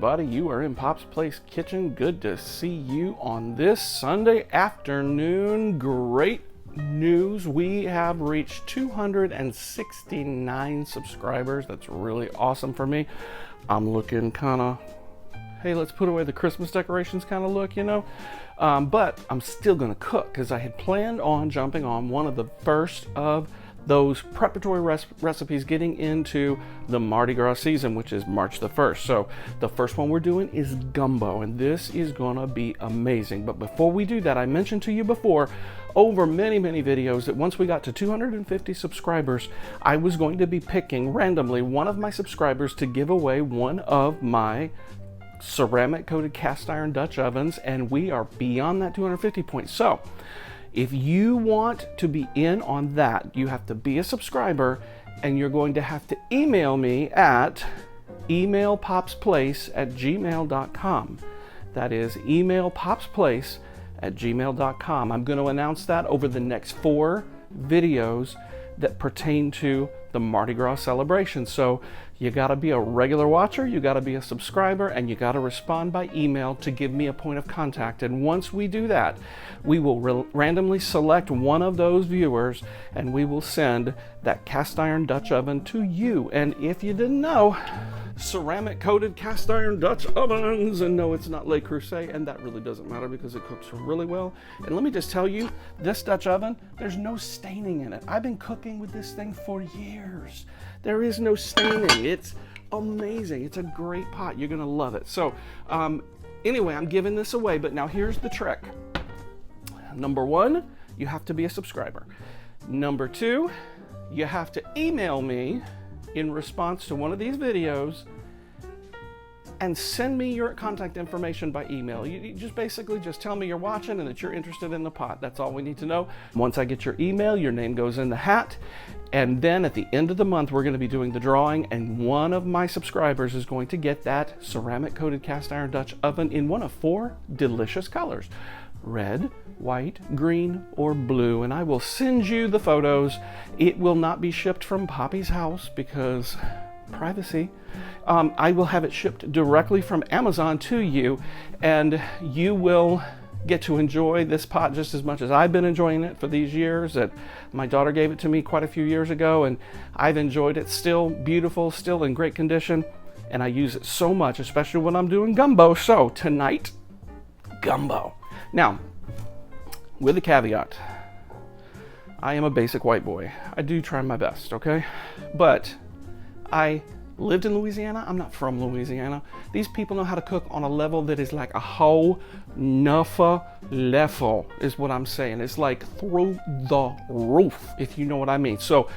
everybody. You are in Pop's Place Kitchen. Good to see you on this Sunday afternoon. Great news. We have reached 269 subscribers. That's really awesome for me. I'm looking kind of, hey, let's put away the Christmas decorations kind of look, you know. But I'm still going to cook because I had planned on jumping on one of the first of those preparatory recipes getting into the Mardi Gras season, which is March the 1st. So the first one we're doing is gumbo, and this is gonna be amazing. But before we do that, I mentioned to you before over many videos that once we got to 250 subscribers, I was going to be picking randomly one of my subscribers to give away one of my ceramic coated cast iron Dutch ovens, and we are beyond that 250 point. So if you want to be in on that, you have to be a subscriber, and you're going to have to email me at emailpopsplace@gmail.com. That is emailpopsplace@gmail.com. I'm going to announce that over the next 4 videos that pertain to the Mardi Gras celebration. So you got to be a regular watcher, you got to be a subscriber, and you got to respond by email to give me a point of contact. And once we do that, we will randomly select one of those viewers, and we will send that cast iron Dutch oven to you. And if you didn't know, ceramic coated cast iron Dutch ovens, and no, it's not Le Creuset, and that really doesn't matter because it cooks really well. And let me just tell you, this Dutch oven, there's no staining in it. I've been cooking with this thing for years. There is no staining. It's amazing. It's a great pot. You're gonna love it. So anyway, I'm giving this away, but now here's the trick. Number 1, you have to be a subscriber. Number 2, you have to email me in response to one of these videos and send me your contact information by email. You just basically just tell me you're watching and that you're interested in the pot. That's all we need to know. Once I get your email, your name goes in the hat, and then at the end of the month we're going to be doing the drawing, and one of my subscribers is going to get that ceramic coated cast iron Dutch oven in one of 4 delicious colors: red, white, green, or blue. And I will send you the photos. It will not be shipped from Poppy's house because privacy. I will have it shipped directly from Amazon to you, and you will get to enjoy this pot just as much as I've been enjoying it for these years. That my daughter gave it to me quite a few years ago, and I've enjoyed it. Still beautiful, still in great condition, and I use it so much, especially when I'm doing gumbo. So tonight, gumbo. Now, with a caveat, I am a basic white boy. I do try my best, okay? But I lived in Louisiana. I'm not from Louisiana. These people know how to cook on a level that is like a whole nuffa level, is what I'm saying. It's like through the roof, if you know what I mean. So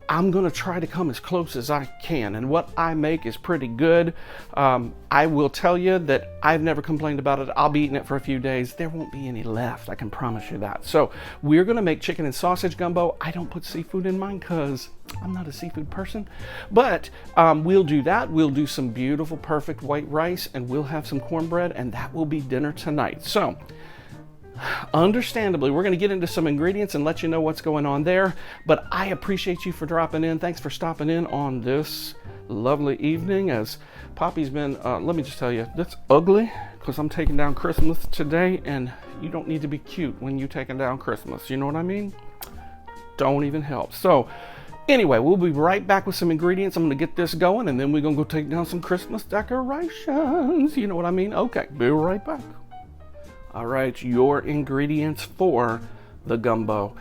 I'm gonna try to come as close as I can, and what I make is pretty good. I will tell you that I've never complained about it. I'll be eating it for a few days. There won't be any left, I can promise you that. So we're gonna make chicken and sausage gumbo. I don't put seafood in mine because I'm not a seafood person, but we'll do that. We'll do some beautiful, perfect white rice, and we'll have some cornbread, and that will be dinner tonight. So understandably, we're going to get into some ingredients and let you know what's going on there, but I appreciate you for dropping in. Thanks for stopping in on this lovely evening. As Poppy's been, let me just tell you, that's ugly because I'm taking down Christmas today, and you don't need to be cute when you're taking down Christmas. You know what I mean? Don't even help. So anyway, we'll be right back with some ingredients. I'm going to get this going, and then we're going to go take down some Christmas decorations. You know what I mean? Okay, be right back. All right, your ingredients for the gumbo.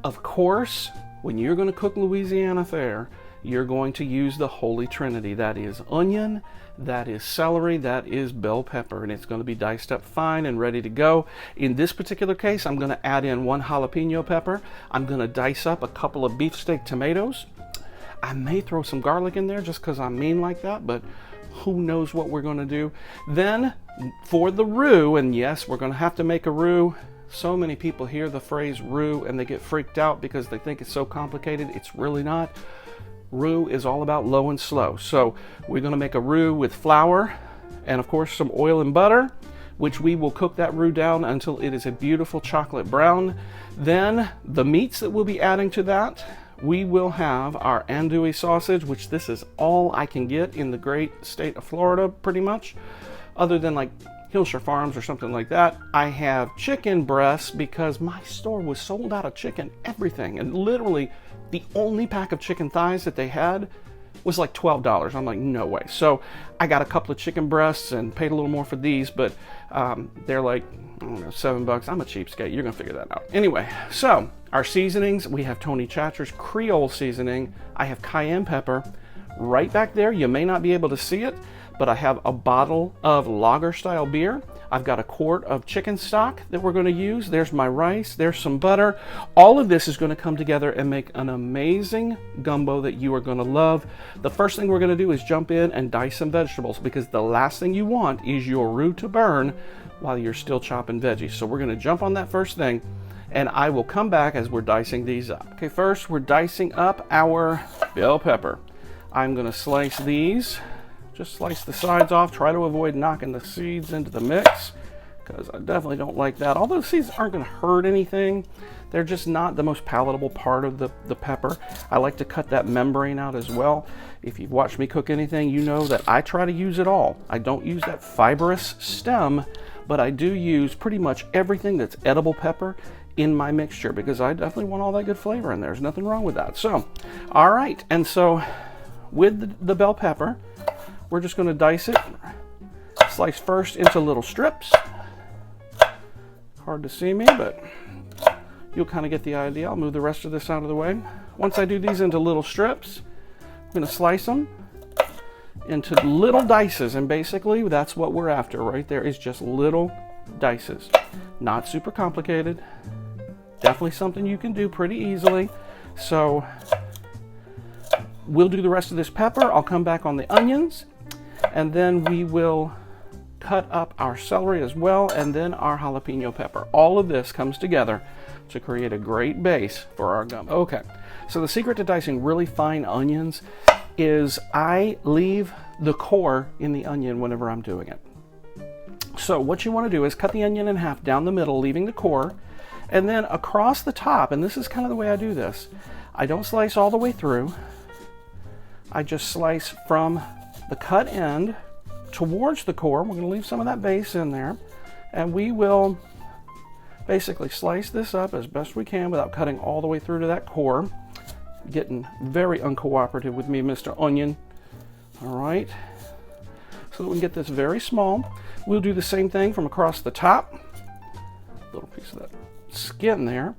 Of course, when you're going to cook Louisiana fare, you're going to use the Holy Trinity. That is onion, that is celery, that is bell pepper, and it's going to be diced up fine and ready to go. In this particular case, I'm going to add in 1 jalapeno pepper. I'm going to dice up a couple of beefsteak tomatoes. I may throw some garlic in there just because I'm mean like that, but who knows what we're going to do. Then for the roux, and yes, we're going to have to make a roux. So many people hear the phrase roux and they get freaked out because they think it's so complicated. It's really not. Roux is all about low and slow. So we're going to make a roux with flour and of course some oil and butter, which we will cook that roux down until it is a beautiful chocolate brown. Then the meats that we'll be adding to that we will have our andouille sausage, which this is all I can get in the great state of Florida, pretty much, other than like Hillshire Farms or something like that. I have chicken breasts because my store was sold out of chicken everything, and literally the only pack of chicken thighs that they had was like $12. I'm like, no way. So I got a couple of chicken breasts and paid a little more for these, but they're like, I don't know, $7. I'm a cheapskate. You're gonna figure that out. Anyway, so our seasonings, we have Tony Chacher's Creole seasoning. I have cayenne pepper right back there. You may not be able to see it, but I have a bottle of lager style beer. I've got a quart of chicken stock that we're going to use. There's my rice, there's some butter. All of this is going to come together and make an amazing gumbo that you are going to love. The first thing we're going to do is jump in and dice some vegetables, because the last thing you want is your roux to burn while you're still chopping veggies. So we're going to jump on that first thing, and I will come back as we're dicing these up. Okay, first we're dicing up our bell pepper. I'm going to slice these. Just slice the sides off. Try to avoid knocking the seeds into the mix, because I definitely don't like that. Although the seeds aren't going to hurt anything, they're just not the most palatable part of the pepper. I like to cut that membrane out as well. If you've watched me cook anything, you know that I try to use it all. I don't use that fibrous stem, but I do use pretty much everything that's edible pepper in my mixture, because I definitely want all that good flavor in there. There's nothing wrong with that. So, all right, and so with the bell pepper, we're just going to dice it, slice first into little strips. Hard to see me, but you'll kind of get the idea. I'll move the rest of this out of the way. Once I do these into little strips, I'm going to slice them into little dices, and basically that's what we're after right there, is just little dices. Not super complicated. Definitely something you can do pretty easily. So we'll do the rest of this pepper. I'll come back on the onions, and then we will cut up our celery as well, and then our jalapeno pepper. All of this comes together to create a great base for our gumbo. Okay, so the secret to dicing really fine onions is I leave the core in the onion whenever I'm doing it. So what you want to do is cut the onion in half down the middle, leaving the core, and then across the top, and this is kind of the way I do this, I don't slice all the way through. I just slice from the cut end towards the core. We're going to leave some of that base in there, and we will basically slice this up as best we can without cutting all the way through to that core. Getting very uncooperative with me, Mr. Onion. All right, so that we can get this very small. We'll do the same thing from across the top. Little piece of that skin there.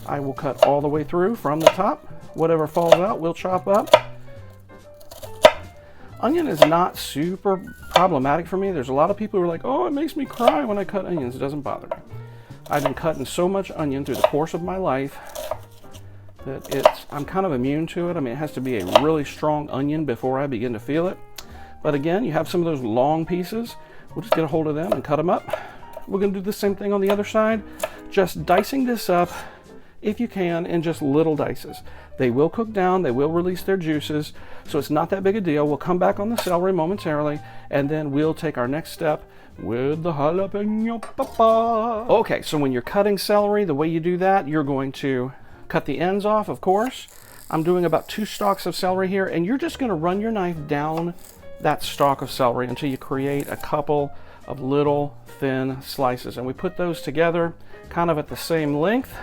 I will cut all the way through from the top. Whatever falls out, we'll chop up. Onion is not super problematic for me. There's a lot of people who are like, oh, it makes me cry when I cut onions. It doesn't bother me. I've been cutting so much onion through the course of my life that I'm kind of immune to it. I mean, it has to be a really strong onion before I begin to feel it. But again, you have some of those long pieces. We'll just get a hold of them and cut them up. We're going to do the same thing on the other side. Just dicing this up, if you can, in just little dices. They will cook down, they will release their juices, so it's not that big a deal. We'll come back on the celery momentarily, and then we'll take our next step with the jalapeno pepper. Okay, so when you're cutting celery, the way you do that, you're going to cut the ends off, of course. I'm doing about 2 stalks of celery here, and you're just going to run your knife down that stalk of celery until you create a couple of little thin slices. And we put those together kind of at the same length,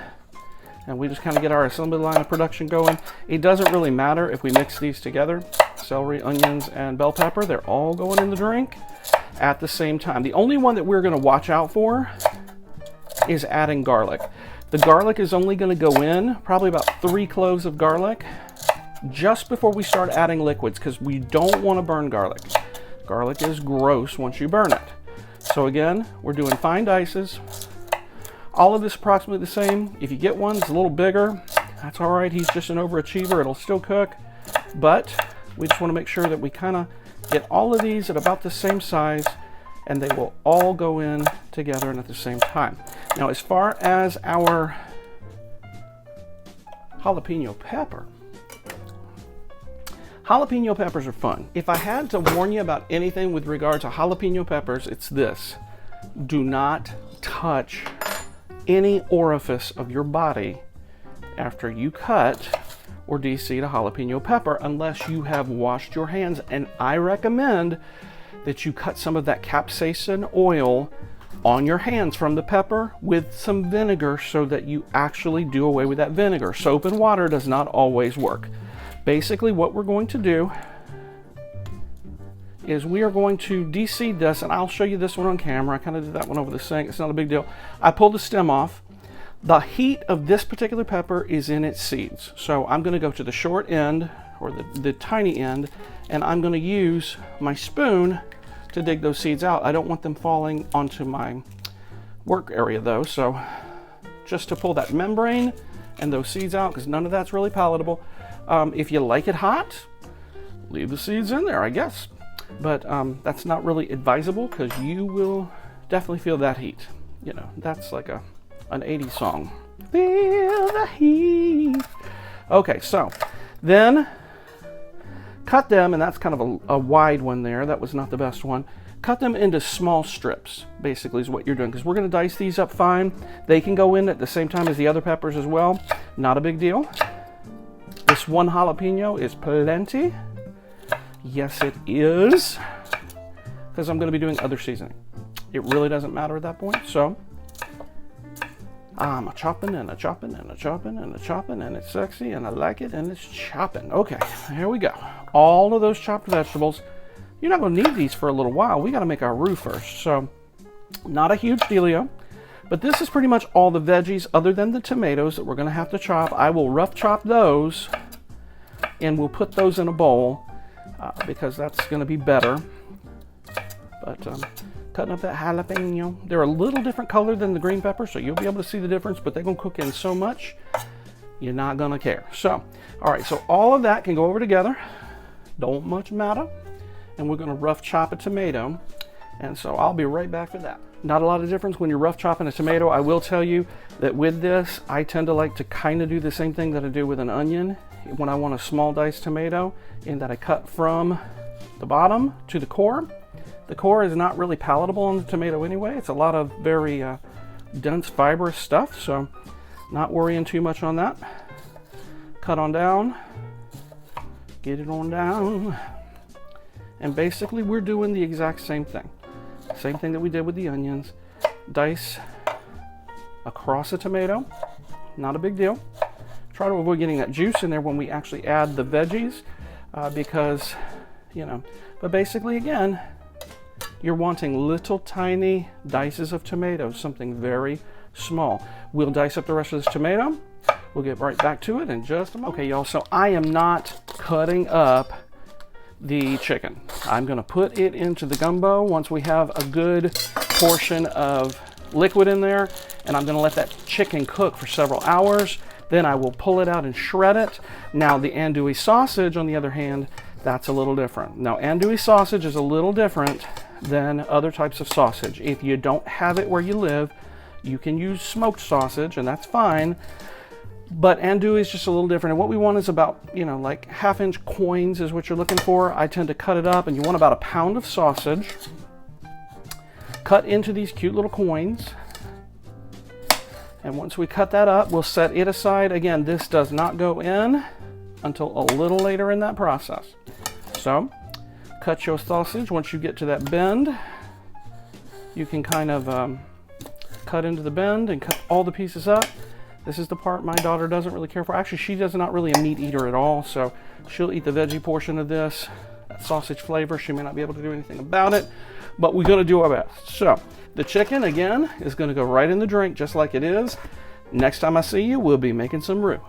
and we just kind of get our assembly line of production going. It doesn't really matter if we mix these together. Celery, onions, and bell pepper, they're all going in the drink at the same time. The only one that we're going to watch out for is adding garlic. The garlic is only going to go in probably about 3 cloves of garlic just before we start adding liquids, because we don't want to burn garlic. Garlic is gross once you burn it. So again, we're doing fine dices. All of this approximately the same. If you get one that's a little bigger, that's all right. He's just an overachiever. It'll still cook. But we just want to make sure that we kind of get all of these at about the same size, and they will all go in together and at the same time. Now, as far as our jalapeno pepper, jalapeno peppers are fun. If I had to warn you about anything with regard to jalapeno peppers, it's this. Do not touch any orifice of your body after you cut or de-seed a jalapeno pepper unless you have washed your hands. And I recommend that you cut some of that capsaicin oil on your hands from the pepper with some vinegar so that you actually do away with that vinegar. Soap and water does not always work. Basically what we're going to do is we are going to de-seed this, and I'll show you this one on camera. I kind of did that one over the sink. It's not a big deal. I pulled the stem off. The heat of this particular pepper is in its seeds. So I'm going to go to the short end, or the tiny end, and I'm going to use my spoon to dig those seeds out. I don't want them falling onto my work area though, so just to pull that membrane and those seeds out, because none of that's really palatable. If you like it hot, leave the seeds in there, I guess. But that's not really advisable because you will definitely feel that heat. You know, that's like an 80s song. Feel the heat. Okay, so then cut them, and that's kind of a wide one there. That was not the best one. Cut them into small strips, basically, is what you're doing, because we're going to dice these up fine. They can go in at the same time as the other peppers as well. Not a big deal. This one jalapeno is plenty. Yes, it is, because I'm going to be doing other seasoning. It really doesn't matter at that point. So I'm a chopping and a chopping and a chopping and a chopping, and it's sexy and I like it and it's chopping. Okay, here we go. All of those chopped vegetables. You're not going to need these for a little while. We got to make our roux first. So not a huge dealio, but this is pretty much all the veggies other than the tomatoes that we're going to have to chop. I will rough chop those and we'll put those in a bowl. Because that's going to be better. But cutting up that jalapeno. They're a little different color than the green pepper, so you'll be able to see the difference, but they're going to cook in so much, you're not going to care. So, all right, so all of that can go over together. Don't much matter. And we're going to rough chop a tomato. And so I'll be right back for that. Not a lot of difference when you're rough chopping a tomato. I will tell you that with this, I tend to like to kind of do the same thing that I do with an onion when I want a small diced tomato, in that I cut from the bottom to the core. The core is not really palatable on the tomato anyway. It's a lot of very dense fibrous stuff, so not worrying too much on that. Cut on down, get it on down, and basically we're doing the exact same thing. Same thing that we did with the onions. Dice across a tomato, not a big deal. Try to avoid getting that juice in there when we actually add the veggies because, you know, but basically again, you're wanting little tiny dices of tomatoes, something very small. We'll dice up the rest of this tomato. We'll get right back to it in just a moment. Okay, y'all, so I am not cutting up the chicken. I'm gonna put it into the gumbo once we have a good portion of liquid in there, and I'm gonna let that chicken cook for several hours. Then I will pull it out and shred it. Now the andouille sausage, on the other hand, that's a little different. Now andouille sausage is a little different than other types of sausage. If you don't have it where you live, you can use smoked sausage, and that's fine. But andouille is just a little different. And what we want is about, you know, like 1/2-inch coins is what you're looking for. I tend to cut it up, and you want about 1 pound of sausage cut into these cute little coins. And once we cut that up, we'll set it aside. Again, this does not go in until a little later in that process. So, cut your sausage. Once you get to that bend, you can kind of cut into the bend and cut all the pieces up. This is the part my daughter doesn't really care for. Actually, she does not really a meat eater at all, so she'll eat the veggie portion of this. That sausage flavor, she may not be able to do anything about it, but we're gonna do our best. So, the chicken, again, is gonna go right in the drink just like it is. Next time I see you, we'll be making some roux.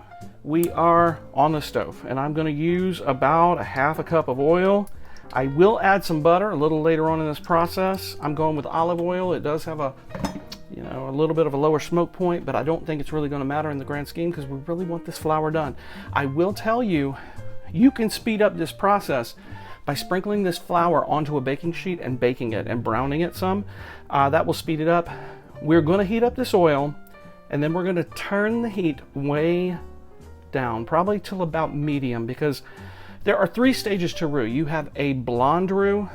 We are on the stove, and I'm gonna use about 1/2 cup of oil. I will add some butter a little later on in this process. I'm going with olive oil. It does have a little bit of a lower smoke point, but I don't think it's really going to matter in the grand scheme because we really want this flour done. I will tell you, you can speed up this process by sprinkling this flour onto a baking sheet and baking it and browning it some. That will speed it up. We're going to heat up this oil, and then we're going to turn the heat way down, probably till about medium, because there are 3 stages to roux. You have a blonde roux,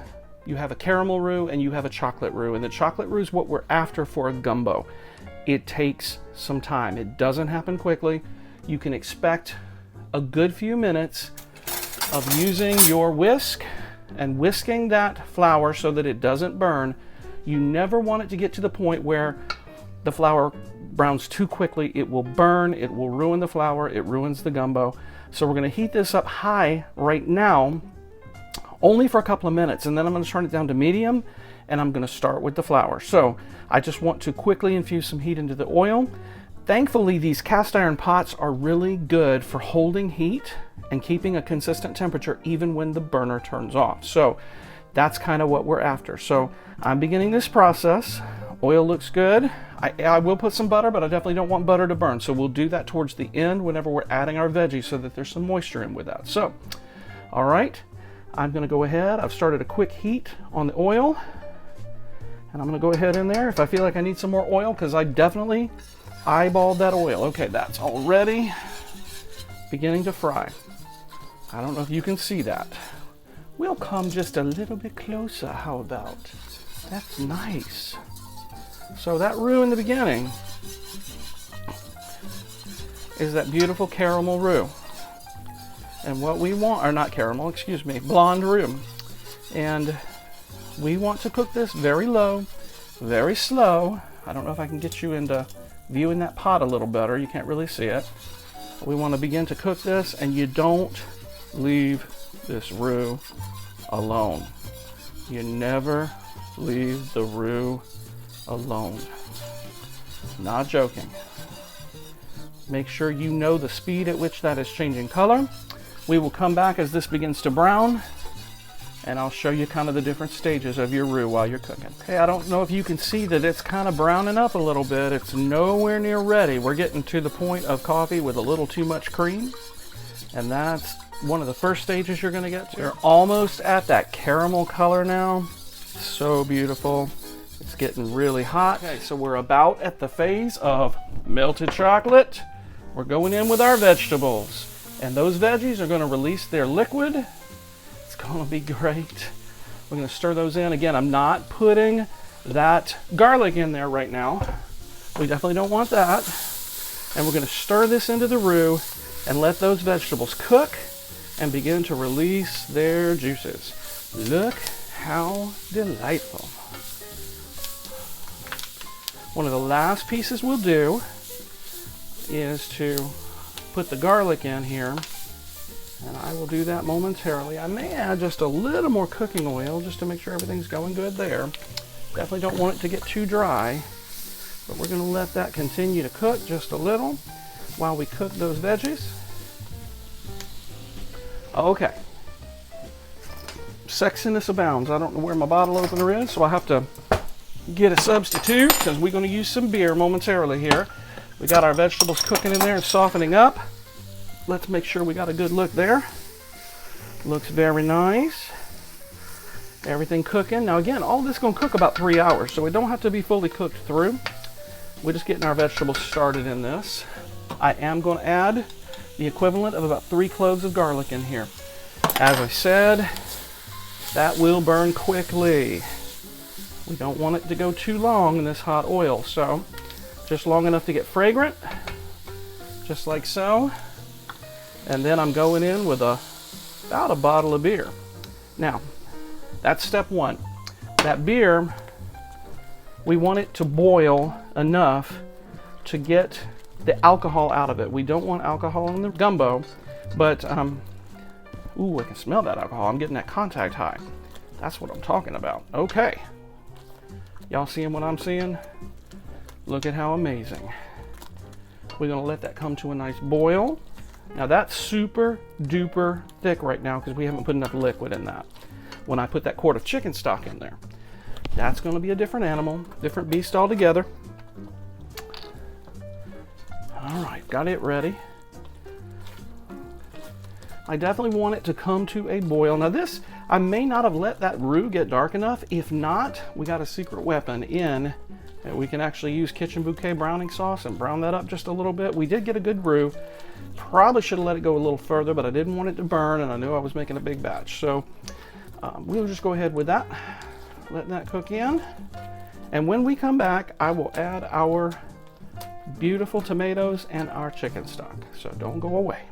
you have a caramel roux, and you have a chocolate roux. And the chocolate roux is what we're after for a gumbo. It takes some time. It doesn't happen quickly. You can expect a good few minutes of using your whisk and whisking that flour so that it doesn't burn. You never want it to get to the point where the flour browns too quickly. It will burn, it will ruin the flour, it ruins the gumbo. So we're going to heat this up high right now, only for a couple of minutes, and then I'm going to turn it down to medium, and I'm going to start with the flour. So I just want to quickly infuse some heat into the oil. Thankfully, these cast iron pots are really good for holding heat and keeping a consistent temperature even when the burner turns off. So that's kind of what we're after. So I'm beginning this process. Oil looks good. I will put some butter, but I definitely don't want butter to burn. So we'll do that towards the end whenever we're adding our veggies so that there's some moisture in with that. So, all right, I'm gonna go ahead. I've started a quick heat on the oil, and I'm gonna go ahead in there if I feel like I need some more oil, because I definitely eyeballed that oil. Okay, that's already beginning to fry. I don't know if you can see that. We'll come just a little bit closer, how about? That's nice. So that roux in the beginning is that beautiful caramel roux. And what we want, or not caramel, excuse me, blonde roux. And we want to cook this very low, very slow. I don't know if I can get you into viewing that pot a little better. You can't really see it. We want to begin to cook this, and you don't leave this roux alone. You never leave the roux alone. Not joking. Make sure you know the speed at which that is changing color. We will come back as this begins to brown, and I'll show you kind of the different stages of your roux while you're cooking. Okay, I don't know if you can see that it's kind of browning up a little bit. It's nowhere near ready. We're getting to the point of coffee with a little too much cream, and that's one of the first stages you're going to get to. You're almost at that caramel color now. So beautiful. It's getting really hot. Okay, so we're about at the phase of melted chocolate. We're going in with our vegetables, and those veggies are going to release their liquid. It's going to be great. We're going to stir those in. Again, I'm not putting that garlic in there right now. We definitely don't want that. And we're going to stir this into the roux and let those vegetables cook and begin to release their juices. Look how delightful. One of the last pieces we'll do is to put the garlic in here, and I will do that momentarily. I may add just a little more cooking oil just to make sure everything's going good there. Definitely don't want it to get too dry, but we're going to let that continue to cook just a little while we cook those veggies. Okay. Sexiness abounds. I don't know where my bottle opener is, so I have to get a substitute because we're going to use some beer momentarily here. We got our vegetables cooking in there and softening up. Let's make sure we got a good look there. Looks very nice. Everything cooking. Now again, all this is going to cook about 3 hours, so we don't have to be fully cooked through. We're just getting our vegetables started in this. I am going to add the equivalent of about 3 cloves of garlic in here. As I said, that will burn quickly. We don't want it to go too long in this hot oil, so just long enough to get fragrant, just like so. And then I'm going in with about a bottle of beer. Now, that's step one. That beer, we want it to boil enough to get the alcohol out of it. We don't want alcohol in the gumbo, but, ooh, I can smell that alcohol. I'm getting that contact high. That's what I'm talking about. Okay. Y'all seeing what I'm seeing? Look at how amazing. We're gonna let that come to a nice boil. Now that's super duper thick right now because we haven't put enough liquid in that. When I put that quart of chicken stock in there, that's gonna be a different animal, different beast altogether. All right, got it ready. I definitely want it to come to a boil. Now this, I may not have let that roux get dark enough. If not, we got a secret weapon in that we can actually use Kitchen Bouquet browning sauce and brown that up just a little bit. We did get a good roux. Probably should have let it go a little further, but I didn't want it to burn, and I knew I was making a big batch. So we'll just go ahead with that. Let that cook in. And when we come back, I will add our beautiful tomatoes and our chicken stock. So don't go away.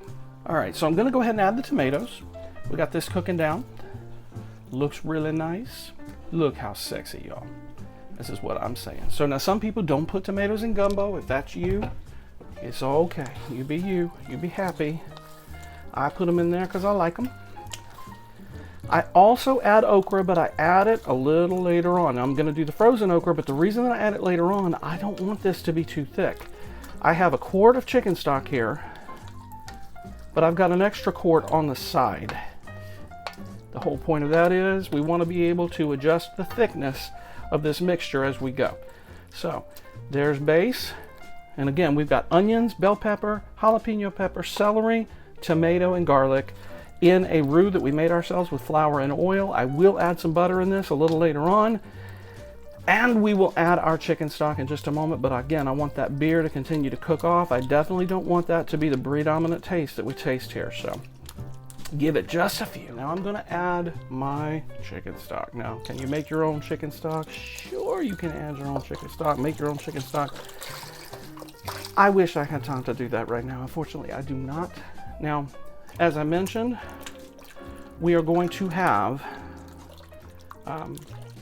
All right, so I'm gonna go ahead and add the tomatoes. We got this cooking down. Looks really nice. Look how sexy, y'all. This is what I'm saying. So now some people don't put tomatoes in gumbo. If that's you, it's all okay. You be you, you be happy. I put them in there because I like them. I also add okra, but I add it a little later on. Now, I'm gonna do the frozen okra, but the reason that I add it later on, I don't want this to be too thick. I have a quart of chicken stock here, but I've got an extra quart on the side. The whole point of that is we want to be able to adjust the thickness of this mixture as we go. So there's base, and again we've got onions, bell pepper, jalapeno pepper, celery, tomato, and garlic in a roux that we made ourselves with flour and oil. I will add some butter in this a little later on, and we will add our chicken stock in just a moment. But again, I want that beer to continue to cook off. I definitely don't want that to be the predominant taste that we taste here, so give it just a few. Now I'm gonna add my chicken stock. Now, can you make your own chicken stock? Sure, you can add your own chicken stock, make your own chicken stock. I wish I had time to do that right now. Unfortunately, I do not. Now, as I mentioned, we are going to have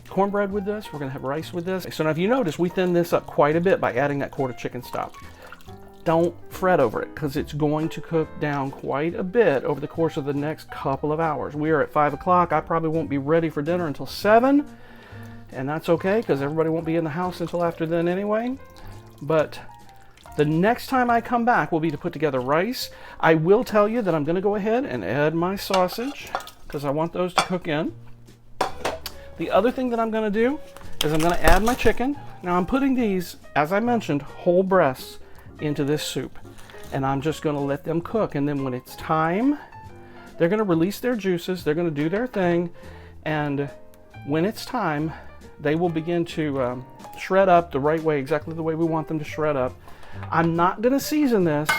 cornbread with this. We're gonna have rice with this. So now if you notice, we thinned this up quite a bit by adding that quart of chicken stock. Don't fret over it because it's going to cook down quite a bit over the course of the next couple of hours. We are at 5 o'clock. I probably won't be ready for dinner until 7, and that's okay because everybody won't be in the house until after then anyway. But the next time I come back will be to put together rice. I will tell you that I'm going to go ahead and add my sausage because I want those to cook in. The other thing that I'm going to do is I'm going to add my chicken. Now I'm putting these, as I mentioned, whole breasts into this soup, and I'm just going to let them cook, and then when it's time, they're going to release their juices, they're going to do their thing, and when it's time, they will begin to shred up the right way, exactly the way we want them to shred up. I'm not going to season this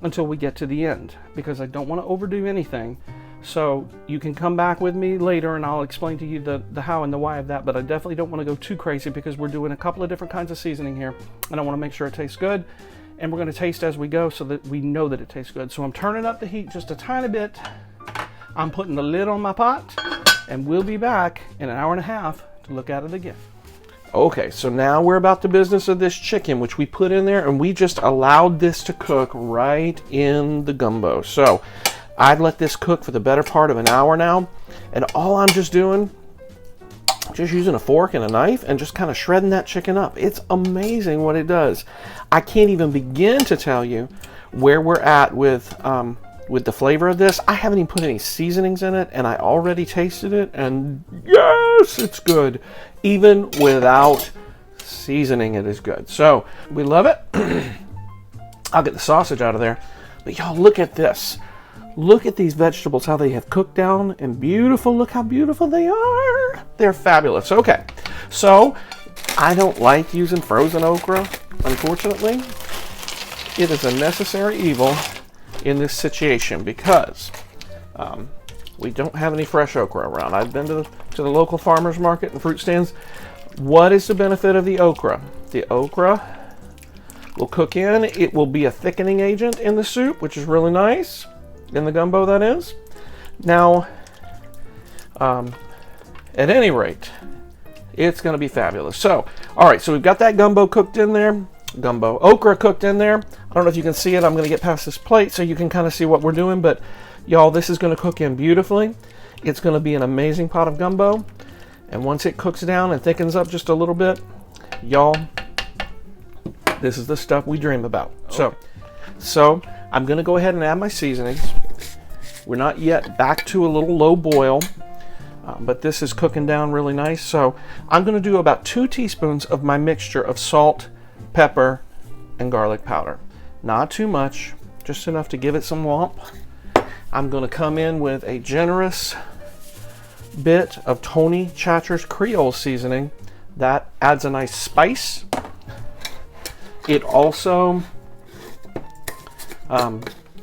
until we get to the end because I don't want to overdo anything. So you can come back with me later and I'll explain to you the how and the why of that, but I definitely don't want to go too crazy because we're doing a couple of different kinds of seasoning here, and I want to make sure it tastes good. And we're going to taste as we go so that we know that it tastes good. So I'm turning up the heat just a tiny bit. I'm putting the lid on my pot, and we'll be back in an hour and a half to look at it again. Okay, so now we're about the business of this chicken, which we put in there, and we just allowed this to cook right in the gumbo. So I'd let this cook for the better part of an hour now, and all I'm just doing, just using a fork and a knife and just kind of shredding that chicken up. It's amazing what it does. I can't even begin to tell you where we're at with the flavor of this. I haven't even put any seasonings in it, and I already tasted it, and yes, it's good. Even without seasoning, it is good. So we love it. I'll get the sausage out of there, but y'all look at this. Look at these vegetables, how they have cooked down and beautiful. Look how beautiful they are. They're fabulous. Okay, so I don't like using frozen okra, unfortunately. It is a necessary evil in this situation because we don't have any fresh okra around. I've been to the local farmer's market and fruit stands. What is the benefit of the okra? The okra will cook in. It will be a thickening agent in the soup, which is really nice. In the gumbo, that is. Now, at any rate, it's going to be fabulous. So, all right, so we've got that gumbo cooked in there. Okra cooked in there. I don't know if you can see it. I'm going to get past this plate so you can kind of see what we're doing. But, y'all, this is going to cook in beautifully. It's going to be an amazing pot of gumbo. And once it cooks down and thickens up just a little bit, y'all, this is the stuff we dream about. Okay. So I'm going to go ahead and add my seasonings. We're not yet back to a little low boil, but this is cooking down really nice. So I'm going to do about 2 teaspoons of my mixture of salt, pepper, and garlic powder. Not too much, just enough to give it some wump. I'm going to come in with a generous bit of Tony Chacher's Creole seasoning. That adds a nice spice. It also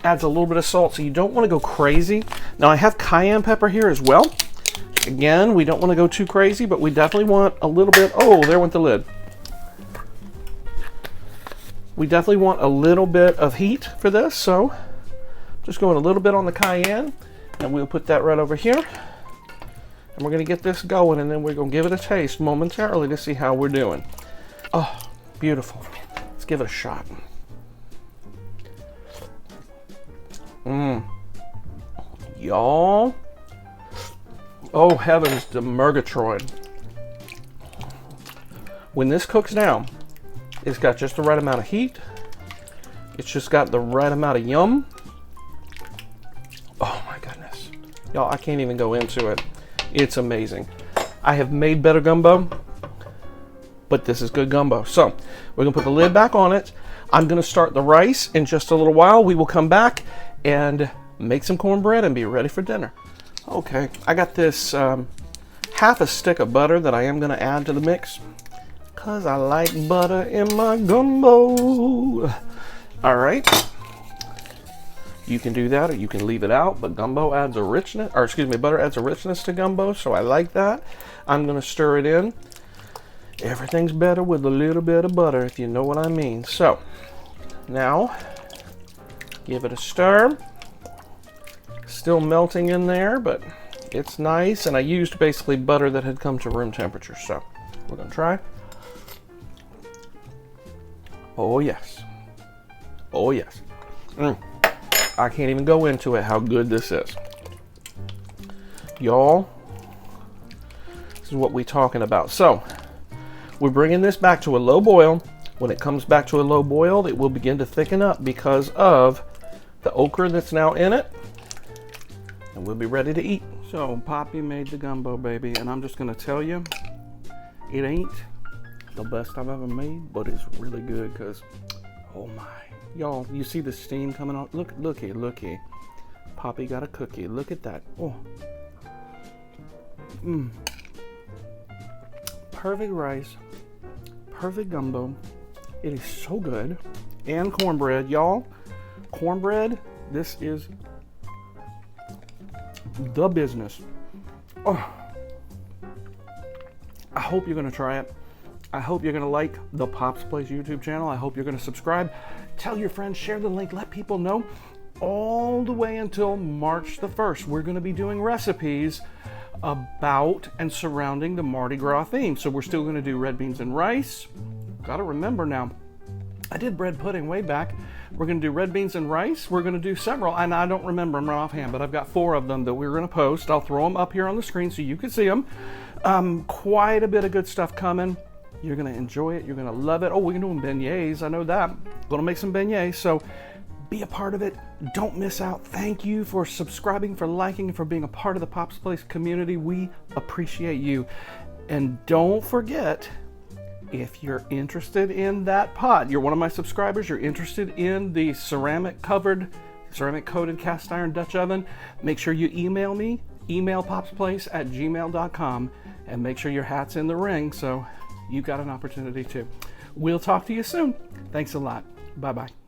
adds a little bit of salt, so you don't want to go crazy. Now I have cayenne pepper here as well. Again, we don't want to go too crazy, but we definitely want a little bit. Oh, there went the lid. We definitely want a little bit of heat for this, so Just going a little bit on the cayenne, and we'll put that right over here. And we're gonna get this going, and then we're gonna give it a taste momentarily to see how we're doing. Oh, beautiful. Let's give it a shot. Y'all. Oh, heavens to Murgatroyd. When this cooks down, it's got just the right amount of heat. It's just got the right amount of yum. Oh my goodness. Y'all, I can't even go into it. It's amazing. I have made better gumbo, but this is good gumbo. So we're gonna put the lid back on it. I'm gonna start the rice in just a little while. We will come back and make some cornbread and be ready for dinner. Okay, I got this half a stick of butter that I am gonna add to the mix, cause I like butter in my gumbo. All right, you can do that or you can leave it out, but gumbo adds a richness, or excuse me, butter adds a richness to gumbo, so I like that. I'm gonna stir it in. Everything's better with a little bit of butter, if you know what I mean. So now give it a stir. Still melting in there, but it's nice, and I used basically butter that had come to room temperature, so we're gonna try. Oh yes. Oh yes. I can't even go into it how good this is. Y'all, this is what we're talking about. So we're bringing this back to a low boil. When it comes back to a low boil, it will begin to thicken up because of the okra that's now in it, and we'll be ready to eat. So Poppy made the gumbo, baby, and I'm just gonna tell you, it ain't the best I've ever made, but it's really good, because oh my, y'all, you see the steam coming out? Looky. Poppy got a cookie. Look at that. Oh. Perfect rice, perfect gumbo. It is so good. And cornbread, y'all. Cornbread, this is the business. Oh, I hope you're gonna try it. I hope you're gonna like the Pop's Place YouTube channel. I hope you're gonna subscribe. Tell your friends, share the link, let people know. All the way until March the 1st, we're gonna be doing recipes about and surrounding the Mardi Gras theme. So we're still gonna do red beans and rice. Gotta remember now, I did bread pudding way back. We're gonna do red beans and rice. We're gonna do several, and I don't remember them right offhand, but I've got 4 of them that we're gonna post. I'll throw them up here on the screen so you can see them. Quite a bit of good stuff coming. You're gonna enjoy it, you're gonna love it. Oh, we're doing beignets, I know that. Gonna make some beignets, so be a part of it. Don't miss out. Thank you for subscribing, for liking, and for being a part of the Pop's Place community. We appreciate you. And don't forget, if you're interested in that pot, you're one of my subscribers, you're interested in the ceramic coated cast iron Dutch oven, make sure you email me, email popsplace@gmail.com, and make sure your hat's in the ring so you got an opportunity too. We'll talk to you soon. Thanks a lot. Bye-bye.